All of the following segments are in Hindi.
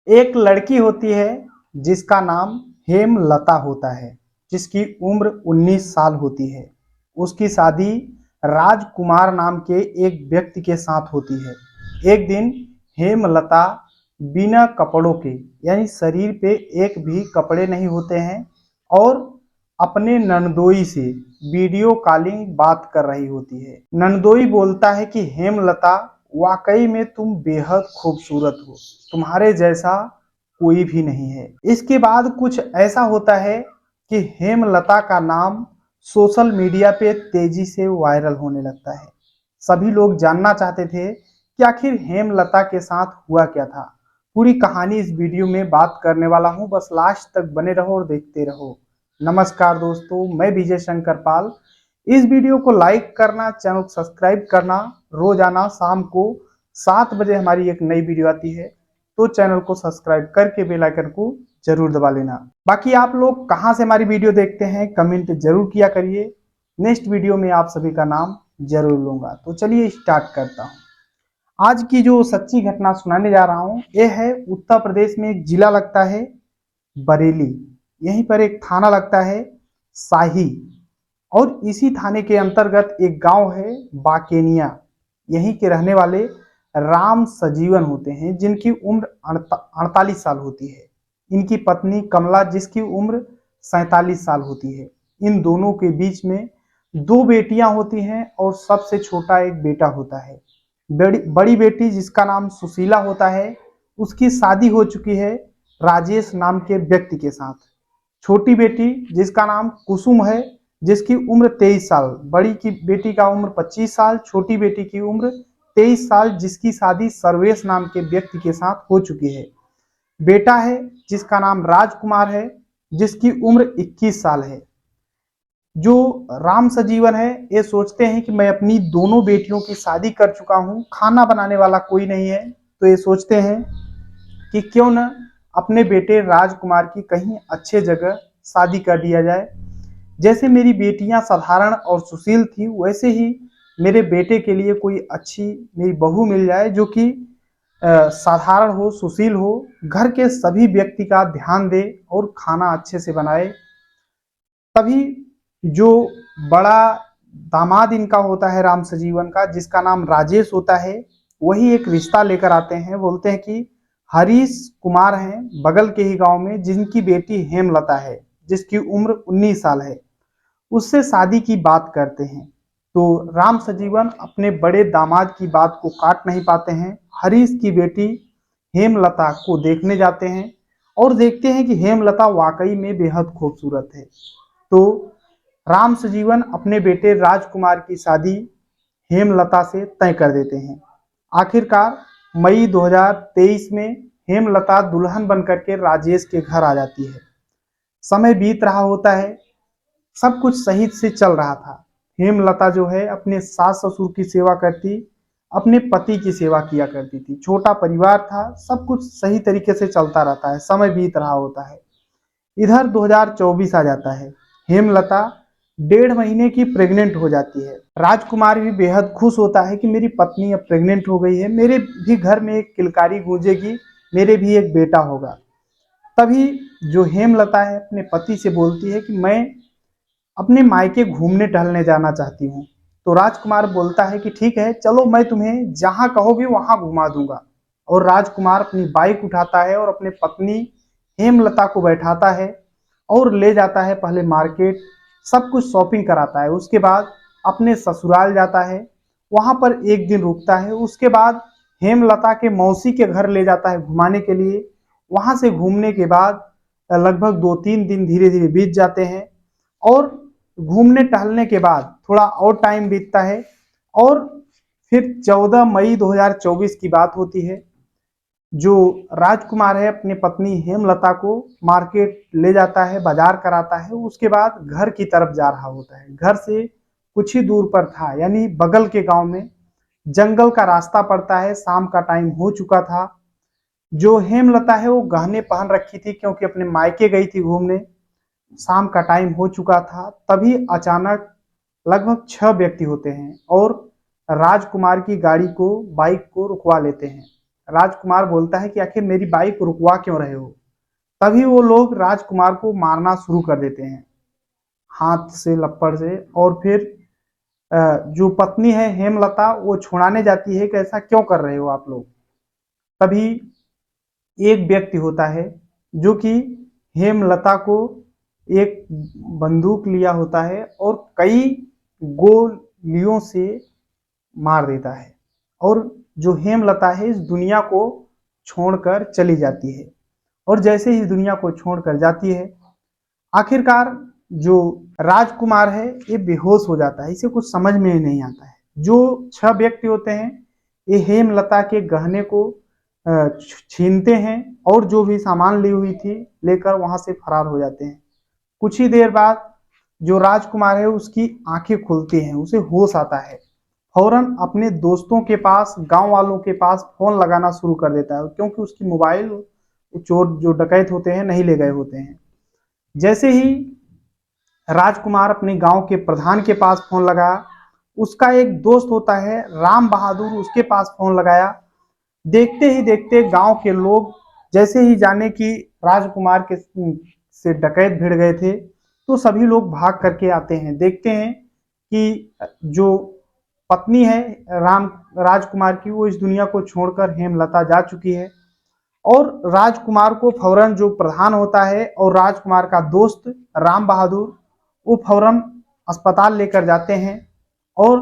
एक लड़की होती है जिसका नाम हेमलता होता है, जिसकी उम्र 19 साल होती है। उसकी शादी राजकुमार नाम के एक व्यक्ति के साथ होती है। एक दिन हेमलता बिना कपड़ों के, यानी शरीर पे एक भी कपड़े नहीं होते हैं, और अपने नंदोई से वीडियो कॉलिंग बात कर रही होती है। नंदोई बोलता है कि हेमलता, वाकई में तुम बेहद खूबसूरत हो, तुम्हारे जैसा कोई भी नहीं है। इसके बाद कुछ ऐसा होता है कि हेमलता का नाम सोशल मीडिया पे तेजी से वायरल होने लगता है। सभी लोग जानना चाहते थे कि आखिर हेमलता के साथ हुआ क्या था। पूरी कहानी इस वीडियो में बात करने वाला हूं, बस लास्ट तक बने रहो और देखते रहो। नमस्कार दोस्तों, मैं विजय शंकर पाल। इस वीडियो को लाइक करना, चैनल को सब्सक्राइब करना। रोजाना शाम को 7 बजे हमारी एक नई वीडियो आती है, तो चैनल को सब्सक्राइब करके बेल आइकन को जरूर दबा लेना। बाकी आप लोग कहां से हमारी वीडियो देखते हैं कमेंट जरूर किया करिए। नेक्स्ट वीडियो में आप सभी का नाम जरूर लूंगा। तो चलिए स्टार्ट करता हूं। आज की जो सच्ची घटना सुनाने जा रहा हूं, यह है उत्तर प्रदेश में एक जिला लगता है बरेली। यहीं पर एक थाना लगता है शाही, और इसी थाने के अंतर्गत एक गांव है बाकेनिया। यहीं के रहने वाले राम सजीवन होते हैं, जिनकी उम्र 48 साल होती है। इनकी पत्नी कमला, जिसकी उम्र 47 साल होती है। इन दोनों के बीच में 2 बेटियां होती हैं और सबसे छोटा एक बेटा होता है। बड़ी बेटी, जिसका नाम सुशीला होता है, उसकी शादी हो चुकी है राजेश नाम के व्यक्ति के साथ। छोटी बेटी, जिसका नाम कुसुम है, जिसकी उम्र 23 साल। बड़ी की बेटी का उम्र 25 साल, छोटी बेटी की उम्र 23 साल, जिसकी शादी सर्वेश नाम के व्यक्ति के साथ हो चुकी है। बेटा है जिसका नाम राजकुमार है, जिसकी उम्र 21 साल है। जो राम सजीवन है, ये सोचते हैं कि मैं अपनी दोनों बेटियों की शादी कर चुका हूं, खाना बनाने वाला कोई नहीं है, तो ये सोचते हैं कि क्यों न अपने बेटे राजकुमार की कहीं अच्छे जगह शादी कर दिया जाए। जैसे मेरी बेटियां साधारण और सुशील थी, वैसे ही मेरे बेटे के लिए कोई अच्छी मेरी बहू मिल जाए, जो कि साधारण हो, सुशील हो, घर के सभी व्यक्ति का ध्यान दे और खाना अच्छे से बनाए। तभी जो बड़ा दामाद इनका होता है राम सजीवन का, जिसका नाम राजेश होता है, वही एक रिश्ता लेकर आते हैं। बोलते हैं कि हरीश कुमार हैं बगल के ही गांव में, जिनकी बेटी हेमलता है, जिसकी उम्र 19 साल है, उससे शादी की बात करते हैं। तो राम सजीवन अपने बड़े दामाद की बात को काट नहीं पाते हैं। हरीश की बेटी हेमलता को देखने जाते हैं और देखते हैं कि हेमलता वाकई में बेहद खूबसूरत है। तो राम सजीवन अपने बेटे राजकुमार की शादी हेमलता से तय कर देते हैं। आखिरकार मई 2023 में हेमलता दुल्हन बनकर के राजेश के घर आ जाती है। समय बीत रहा होता है, सब कुछ सही से चल रहा था। हेमलता जो है अपने सास ससुर की सेवा करती, अपने पति की सेवा किया करती थी। छोटा परिवार था, सब कुछ सही तरीके से चलता रहता है। समय बीत रहा होता है। इधर 2024 आ जाता है। हेमलता 1.5 महीने की प्रेग्नेंट हो जाती है। राजकुमार भी बेहद खुश होता है कि मेरी पत्नी अब प्रेग्नेंट हो गई है, मेरे भी घर में एक किलकारी गूंजेगी, मेरे भी एक बेटा होगा। तभी जो हेमलता है अपने पति से बोलती है कि मैं अपने मायके घूमने टहलने जाना चाहती हूँ। तो राजकुमार बोलता है कि ठीक है, चलो मैं तुम्हें जहां कहोगे वहां घुमा दूंगा। और राजकुमार अपनी बाइक उठाता है और अपने पत्नी हेमलता को बैठाता है और ले जाता है पहले मार्केट, सब कुछ शॉपिंग कराता है। उसके बाद अपने ससुराल जाता है, वहां पर एक दिन रुकता है। उसके बाद हेमलता के मौसी के घर ले जाता है घुमाने के लिए। वहां से घूमने के बाद लगभग 2-3 दिन धीरे धीरे बीत जाते हैं, और घूमने टहलने के बाद थोड़ा और टाइम बीतता है, और फिर 14 मई 2024 की बात होती है। जो राजकुमार है अपनी पत्नी हेमलता को मार्केट ले जाता है, बाजार कराता है। उसके बाद घर की तरफ जा रहा होता है। घर से कुछ ही दूर पर था, यानी बगल के गांव में जंगल का रास्ता पड़ता है। शाम का टाइम हो चुका था। जो हेमलता है वो गहने पहन रखी थी, क्योंकि अपने मायके गई थी घूमने। शाम का टाइम हो चुका था। तभी अचानक लगभग 6 व्यक्ति होते हैं और राजकुमार की गाड़ी को, बाइक को रुकवा लेते हैं। राजकुमार बोलता है कि आखिर मेरी बाइक रुकवा क्यों रहे हो। तभी वो लोग राजकुमार को मारना शुरू कर देते हैं हाथ से, लप्पड़ से। और फिर जो पत्नी है हेमलता, वो छुड़ाने जाती है कि ऐसा क्यों कर रहे हो आप लोग। तभी एक व्यक्ति होता है जो कि हेमलता को एक बंदूक लिया होता है और कई गोलियों से मार देता है, और जो हेमलता है इस दुनिया को छोड़कर चली जाती है। और जैसे ही दुनिया को छोड़कर जाती है, आखिरकार जो राजकुमार है ये बेहोश हो जाता है, इसे कुछ समझ में ही नहीं आता है। जो 6 व्यक्ति होते हैं ये हेमलता के गहने को छीनते हैं और जो भी सामान ली हुई थी लेकर वहां से फरार हो जाते हैं। कुछ ही देर बाद जो राजकुमार है उसकी आंखें खुलती हैं, उसे होश आता है। फौरन अपने दोस्तों के पास, गांव वालों के पास फोन लगाना शुरू कर देता है, क्योंकि उसकी मोबाइल चोर जो डकैत होते हैं नहीं ले गए होते हैं। जैसे ही राजकुमार अपने गांव के प्रधान के पास फोन लगाया, उसका एक दोस्त होता है राम बहादुर, उसके पास फोन लगाया। देखते ही देखते गांव के लोग जैसे ही जाने कि राजकुमार के से डकैत भिड़ गए थे, तो सभी लोग भाग करके आते हैं। देखते हैं कि जो पत्नी है राम राजकुमार की, वो इस दुनिया को छोड़कर हेमलता जा चुकी है। और राजकुमार को फौरन जो प्रधान होता है और राजकुमार का दोस्त राम बहादुर, वो फौरन अस्पताल लेकर जाते हैं और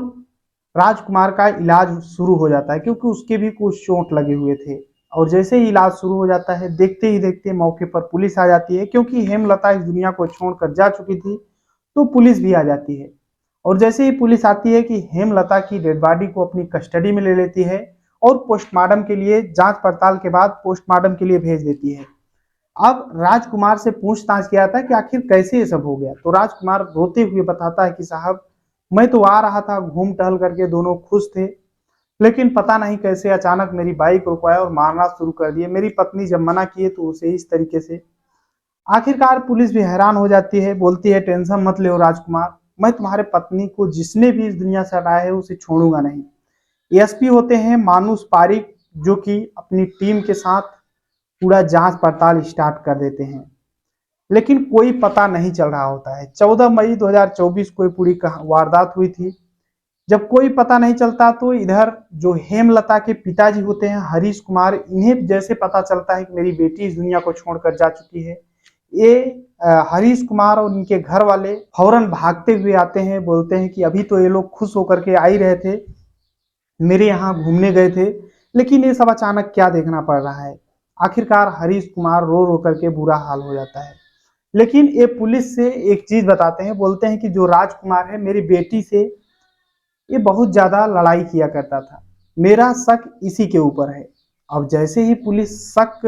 राजकुमार का इलाज शुरू हो जाता है, क्योंकि उसके भी कुछ चोट लगे हुए थे। और जैसे ही इलाज शुरू हो जाता है, देखते ही देखते मौके पर पुलिस आ जाती है, क्योंकि हेमलता इस दुनिया को छोड़कर जा चुकी थी, तो पुलिस भी आ जाती है। और जैसे ही पुलिस आती है कि हेमलता की डेड बॉडी को अपनी कस्टडी में ले लेती है और पोस्टमार्टम के लिए, जांच पड़ताल के बाद पोस्टमार्टम के लिए भेज देती है। अब राजकुमार से पूछताछ किया था कि आखिर कैसे ये सब हो गया, तो राजकुमार रोते हुए बताता है कि साहब, मैं तो आ रहा था घूम टहल करके, दोनों खुश थे, लेकिन पता नहीं कैसे अचानक मेरी बाइक रुकवाया और मारना शुरू कर दिए। मेरी पत्नी जब मना किए तो उसे इस तरीके से। आखिरकार पुलिस भी हैरान हो जाती है, बोलती है टेंशन मत ले राजकुमार, मैं तुम्हारे पत्नी को जिसने भी इस दुनिया से हटाया है उसे छोड़ूंगा नहीं। एसपी होते हैं मानुष पारिक, जो कि अपनी टीम के साथ पूरा जांच पड़ताल स्टार्ट कर देते हैं, लेकिन कोई पता नहीं चल रहा होता है। 14 मई 2024 को पूरी वारदात हुई थी। जब कोई पता नहीं चलता तो इधर जो हेमलता के पिताजी होते हैं हरीश कुमार, इन्हें जैसे पता चलता है कि मेरी बेटी इस दुनिया को छोड़कर जा चुकी है, ये हरीश कुमार और इनके घर वाले फौरन भागते हुए आते हैं। बोलते हैं कि अभी तो ये लोग खुश होकर के आ ही रहे थे, मेरे यहाँ घूमने गए थे, लेकिन ये सब अचानक क्या देखना पड़ रहा है। आखिरकार हरीश कुमार रो रो करके बुरा हाल हो जाता है। लेकिन ये पुलिस से एक चीज बताते हैं, बोलते हैं कि जो राजकुमार है मेरी बेटी से ये बहुत ज्यादा लड़ाई किया करता था, मेरा शक इसी के ऊपर है। अब जैसे ही पुलिस शक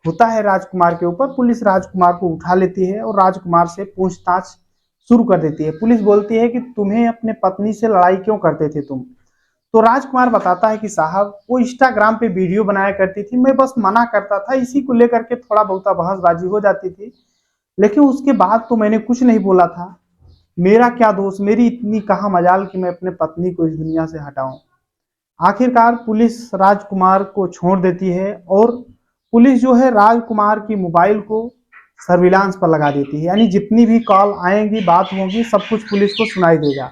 होता है राजकुमार के ऊपर, पुलिस राजकुमार को उठा लेती है और राजकुमार से पूछताछ शुरू कर देती है। पुलिस बोलती है कि तुम्हें अपने पत्नी से लड़ाई क्यों करते थे तुम। तो राजकुमार बताता है कि साहब, वो इंस्टाग्राम पे वीडियो बनाया करती थी, मैं बस मना करता था, इसी को लेकर के थोड़ा बहुत बहसबाजी हो जाती थी, लेकिन उसके बाद तो मैंने कुछ नहीं बोला था। मेरा क्या दोष, मेरी इतनी कहाँ मजाल कि मैं अपने पत्नी को इस दुनिया से हटाऊं। आखिरकार पुलिस राजकुमार को छोड़ देती है और पुलिस जो है राजकुमार की मोबाइल को सर्विलांस पर लगा देती है, यानी जितनी भी कॉल आएंगी, बात होगी, सब कुछ पुलिस को सुनाई देगा।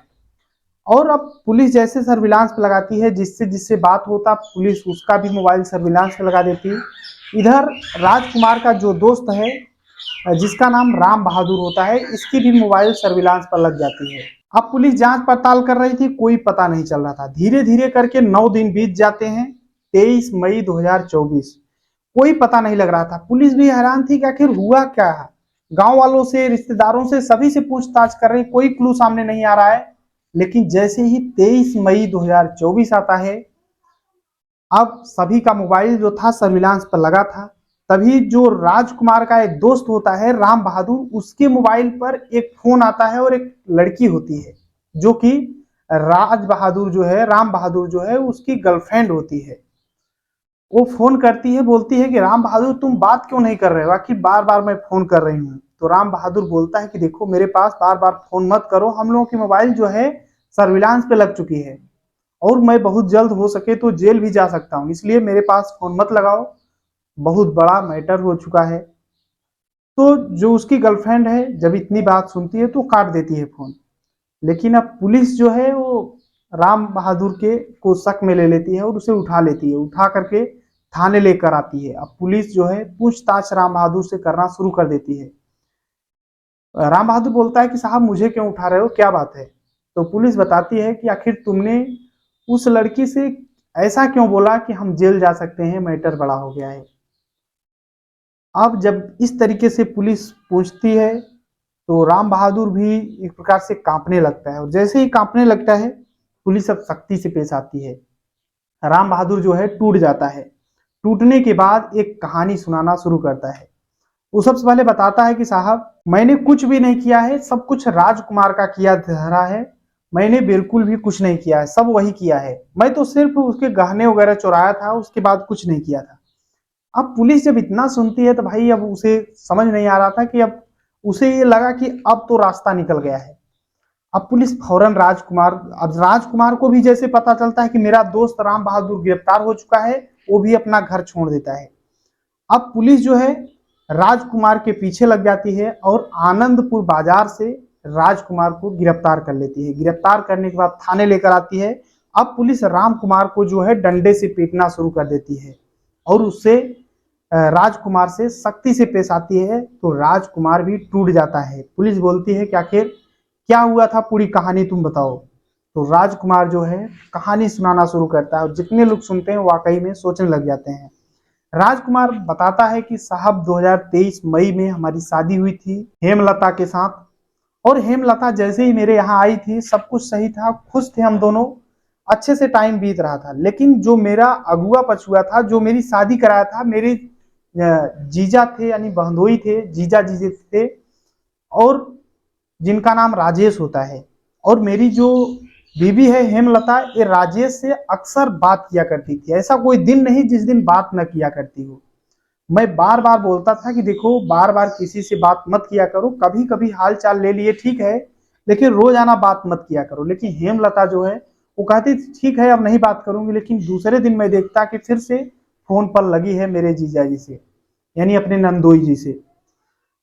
और अब पुलिस जैसे सर्विलांस पे लगाती है, जिससे जिससे बात होता पुलिस उसका भी मोबाइल सर्विलांस पे लगा देती है। इधर राजकुमार का जो दोस्त है जिसका नाम राम बहादुर होता है, इसकी भी मोबाइल सर्विलांस पर लग जाती है। अब पुलिस जांच पड़ताल कर रही थी, कोई पता नहीं चल रहा था। धीरे धीरे करके 9 दिन बीत जाते हैं। 23 मई 2024, कोई पता नहीं लग रहा था। पुलिस भी हैरान थी कि आखिर हुआ क्या है। गांव वालों से, रिश्तेदारों से, सभी से पूछताछ कर रही, कोई क्लू सामने नहीं आ रहा है। लेकिन जैसे ही 23 मई 2024 आता है, अब सभी का मोबाइल जो था सर्विलांस पर लगा था। तभी जो राजकुमार का एक दोस्त होता है राम बहादुर, उसके मोबाइल पर एक फोन आता है और एक लड़की होती है जो कि राज बहादुर जो है, राम बहादुर जो है उसकी गर्लफ्रेंड होती है। वो फोन करती है, बोलती है कि राम बहादुर तुम बात क्यों नहीं कर रहे हो, आखिर बार बार मैं फोन कर रही हूँ। तो राम बहादुर बोलता है कि देखो मेरे पास बार बार फोन मत करो, हम लोगों की मोबाइल जो है सर्विलांस पे लग चुकी है और मैं बहुत जल्द हो सके तो जेल भी जा सकता हूँ, इसलिए मेरे पास फोन मत लगाओ, बहुत बड़ा मैटर हो चुका है। तो जो उसकी गर्लफ्रेंड है जब इतनी बात सुनती है तो काट देती है फोन। लेकिन अब पुलिस जो है वो राम बहादुर के को शक में ले लेती है और उसे उठा लेती है, उठा करके थाने लेकर आती है। अब पुलिस जो है पूछताछ राम बहादुर से करना शुरू कर देती है। राम बहादुर बोलता है कि साहब मुझे क्यों उठा रहे हो, क्या बात है। तो पुलिस बताती है कि आखिर तुमने उस लड़की से ऐसा क्यों बोला कि हम जेल जा सकते हैं, मैटर बड़ा हो गया है। अब जब इस तरीके से पुलिस पूछती है तो राम बहादुर भी एक प्रकार से कांपने लगता है, और जैसे ही कांपने लगता है पुलिस अब सख्ती से पेश आती है। राम बहादुर जो है टूट जाता है। टूटने के बाद एक कहानी सुनाना शुरू करता है। वो सबसे पहले बताता है कि साहब मैंने कुछ भी नहीं किया है, सब कुछ राजकुमार का किया धरा है, मैंने बिल्कुल भी कुछ नहीं किया है, सब वही किया है, मैं तो सिर्फ उसके गहने वगैरह चुराया था, उसके बाद कुछ नहीं किया था। अब पुलिस जब इतना सुनती है तो भाई अब उसे समझ नहीं आ रहा था कि अब उसे ये लगा कि अब तो रास्ता निकल गया है। अब पुलिस फौरन राजकुमार को भी जैसे पता चलता है कि मेरा दोस्त राम बहादुर गिरफ्तार हो चुका है, वो भी अपना घर छोड़ देता है। अब पुलिस जो है राजकुमार के पीछे लग जाती है और आनंदपुर बाजार से राजकुमार को गिरफ्तार कर लेती है। गिरफ्तार करने के बाद थाने लेकर आती है। अब पुलिस राम कुमार को जो है डंडे से पीटना शुरू कर देती है और उससे राजकुमार से सख्ती से पेश आती है, तो राजकुमार भी टूट जाता है। पुलिस बोलती है कि आखिर क्या हुआ था, पूरी कहानी तुम बताओ। तो राजकुमार जो है कहानी सुनाना शुरू करता है और जितने लोग सुनते हैं वाकई में सोचने लग जाते हैं। राजकुमार बताता है कि साहब 2023 मई में हमारी शादी हुई थी हेमलता के साथ, और हेमलता जैसे ही मेरे यहाँ आई थी सब कुछ सही था, खुश थे हम दोनों, अच्छे से टाइम बीत रहा था। लेकिन जो मेरा अगुआ पछुआ था, जो मेरी शादी कराया था, मेरे जीजा थे यानी बहनोई थे, जीजा जीजे थे, और जिनका नाम राजेश होता है, और मेरी जो बीबी है हेमलता, ये राजेश से अक्सर बात किया करती थी, ऐसा कोई दिन नहीं जिस दिन बात न किया करती हो। मैं बार बार बोलता था कि देखो बार बार किसी से बात मत किया करो, कभी कभी हाल चाल ले लिए ठीक है, लेकिन रोजाना बात मत किया करो। लेकिन हेमलता जो है वो कहती थी ठीक है अब नहीं बात करूंगी, लेकिन दूसरे दिन मैं देखता कि फिर से फोन पर लगी है मेरे जीजा जी से, यानी अपने नंदोई जी से।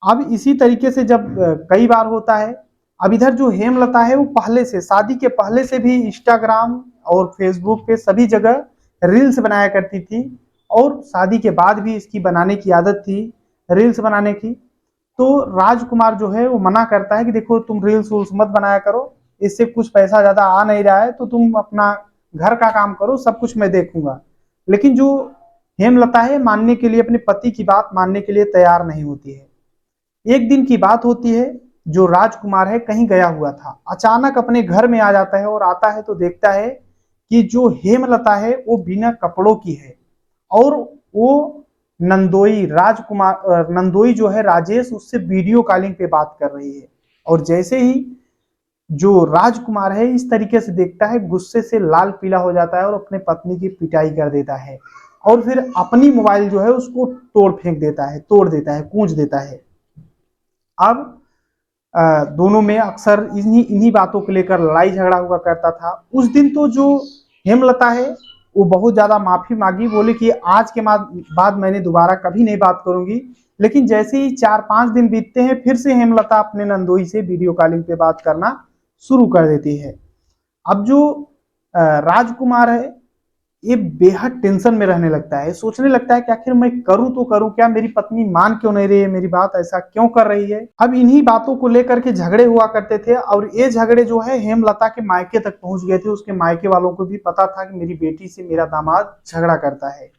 अब इसी तरीके से जब कई बार होता है। अब इधर जो हेमलता है वो पहले से, शादी के पहले से भी इंस्टाग्राम और फेसबुक पे सभी जगह रील्स बनाया करती थी, और शादी के बाद भी इसकी बनाने की आदत थी, रील्स बनाने की। तो राजकुमार जो है वो मना करता है कि देखो तुम रील्स वूल्स मत बनाया करो, इससे कुछ पैसा ज्यादा आ नहीं रहा है, तो तुम अपना घर का काम करो, सब कुछ मैं देखूंगा। लेकिन जो हेमलता है मानने के लिए, अपने पति की बात मानने के लिए तैयार नहीं होती है। एक दिन की बात होती है, जो राजकुमार है कहीं गया हुआ था, अचानक अपने घर में आ जाता है, और आता है तो देखता है कि जो हेमलता है वो बिना कपड़ों की है, और वो नंदोई राजकुमार नंदोई जो है राजेश, उससे वीडियो कॉलिंग पे बात कर रही है। और जैसे ही जो राजकुमार है इस तरीके से देखता है, गुस्से से लाल पीला हो जाता है और अपने पत्नी की पिटाई कर देता है, और फिर अपनी मोबाइल जो है उसको तोड़ फेंक देता है, तोड़ देता है, कूच देता है। अब दोनों में अक्सर इन्हीं इन्हीं बातों को लेकर लड़ाई झगड़ा हुआ करता था। उस दिन तो जो हेमलता है वो बहुत ज्यादा माफी मांगी, बोले कि आज के बाद मैंने दोबारा कभी नहीं बात करूंगी। लेकिन जैसे ही 4-5 दिन बीतते हैं, फिर से हेमलता अपने नंदोई से वीडियो कॉलिंग पे बात करना शुरू कर देती है। अब जो राजकुमार है ये बेहद टेंशन में रहने लगता है, सोचने लगता है कि आखिर मैं करूं तो करूं क्या, मेरी पत्नी मान क्यों नहीं रही है मेरी बात, ऐसा क्यों कर रही है। अब इन्हीं बातों को लेकर के झगड़े हुआ करते थे, और ये झगड़े जो है हेमलता के मायके तक पहुंच गए थे। उसके मायके वालों को भी पता था कि मेरी बेटी से मेरा दामाद झगड़ा करता है।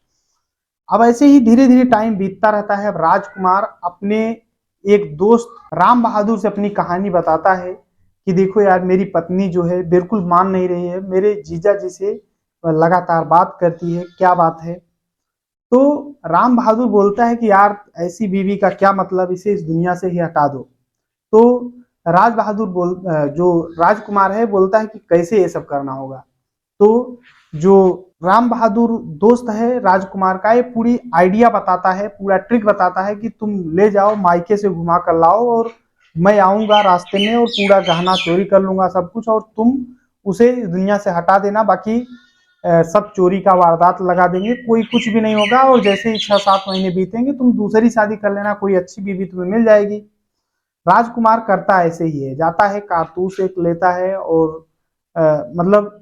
अब ऐसे ही धीरे धीरे टाइम बीतता रहता है। अब राजकुमार अपने एक दोस्त राम बहादुर से अपनी कहानी बताता है कि देखो यार मेरी पत्नी जो है बिल्कुल मान नहीं रही है, मेरे जीजा जी से लगातार बात करती है, क्या बात है। तो राम बहादुर बोलता है कि यार ऐसी बीवी का क्या मतलब, इसे इस दुनिया से ही हटा दो। तो जो राजकुमार है बोलता है कि कैसे ये सब करना होगा। तो जो राम बहादुर दोस्त है राजकुमार का, ये पूरी आइडिया बताता है, पूरा ट्रिक बताता है कि तुम ले जाओ मायके से घुमा कर लाओ, और मैं आऊंगा रास्ते में और पूरा गहना चोरी कर लूंगा सब कुछ, और तुम उसे इस दुनिया से हटा देना, बाकी सब चोरी का वारदात लगा देंगे, कोई कुछ भी नहीं होगा। और जैसे ही 6-7 महीने बीतेंगे तुम दूसरी शादी कर लेना, कोई अच्छी बीवी तुम्हें मिल जाएगी। राजकुमार करता ऐसे ही है, जाता है कारतूस एक लेता है और मतलब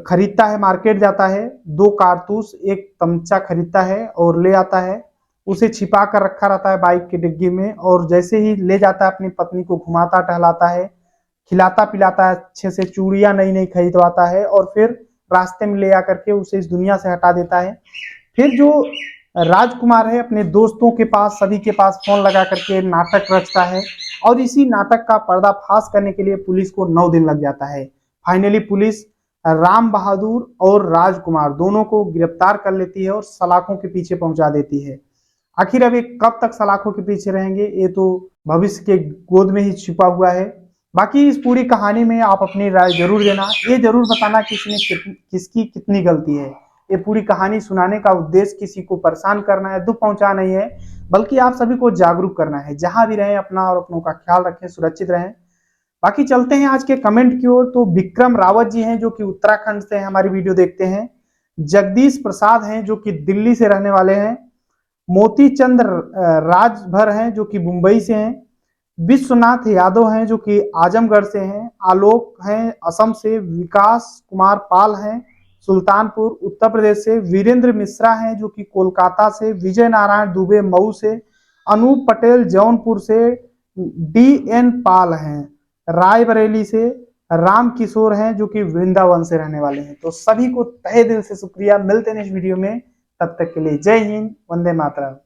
खरीदता है, मार्केट जाता है, 2 कारतूस एक तमचा खरीदता है और ले आता है। उसे छिपा कर रखा रहता है बाइक की डिग्गी में, और जैसे ही ले जाता है अपनी पत्नी को घुमाता टहलाता है, खिलाता पिलाता है, अच्छे से चूड़ियां नई नई खरीदवाता है और फिर रास्ते में ले आकर के उसे इस दुनिया से हटा देता है। फिर जो राजकुमार है अपने दोस्तों के पास, सभी के पास फोन लगा करके नाटक रचता है, और इसी नाटक का पर्दाफाश करने के लिए पुलिस को 9 दिन लग जाता है। फाइनली पुलिस राम बहादुर और राजकुमार दोनों को गिरफ्तार कर लेती है और सलाखों के पीछे पहुंचा देती है। आखिर अब ये कब तक सलाखों के पीछे रहेंगे, ये तो भविष्य के गोद में ही छिपा हुआ है। बाकी इस पूरी कहानी में आप अपनी राय जरूर देना, ये जरूर बताना कि इसमें किसकी कितनी गलती है। ये पूरी कहानी सुनाने का उद्देश्य किसी को परेशान करना है, दुख पहुंचाना नहीं है, बल्कि आप सभी को जागरूक करना है। जहां भी रहें अपना और अपनों का ख्याल रखें, सुरक्षित रहें। बाकी चलते हैं आज के कमेंट की ओर। तो विक्रम रावत जी हैं जो कि उत्तराखंड से हैं, हमारी वीडियो देखते हैं। जगदीश प्रसाद हैं जो कि दिल्ली से रहने वाले हैं। मोती चंद राजभर हैं जो कि मुंबई से हैं। विश्वनाथ यादव हैं जो कि आजमगढ़ से हैं। आलोक हैं असम से। विकास कुमार पाल हैं सुल्तानपुर उत्तर प्रदेश से। वीरेंद्र मिश्रा हैं जो कि कोलकाता से। विजय नारायण दुबे मऊ से। अनूप पटेल जौनपुर से। DN पाल हैं रायबरेली से। राम किशोर हैं जो कि वृंदावन से रहने वाले हैं। तो सभी को तहे दिल से शुक्रिया। मिलते हैं इस वीडियो में, तब तक के लिए जय हिंद, वंदे मातरम।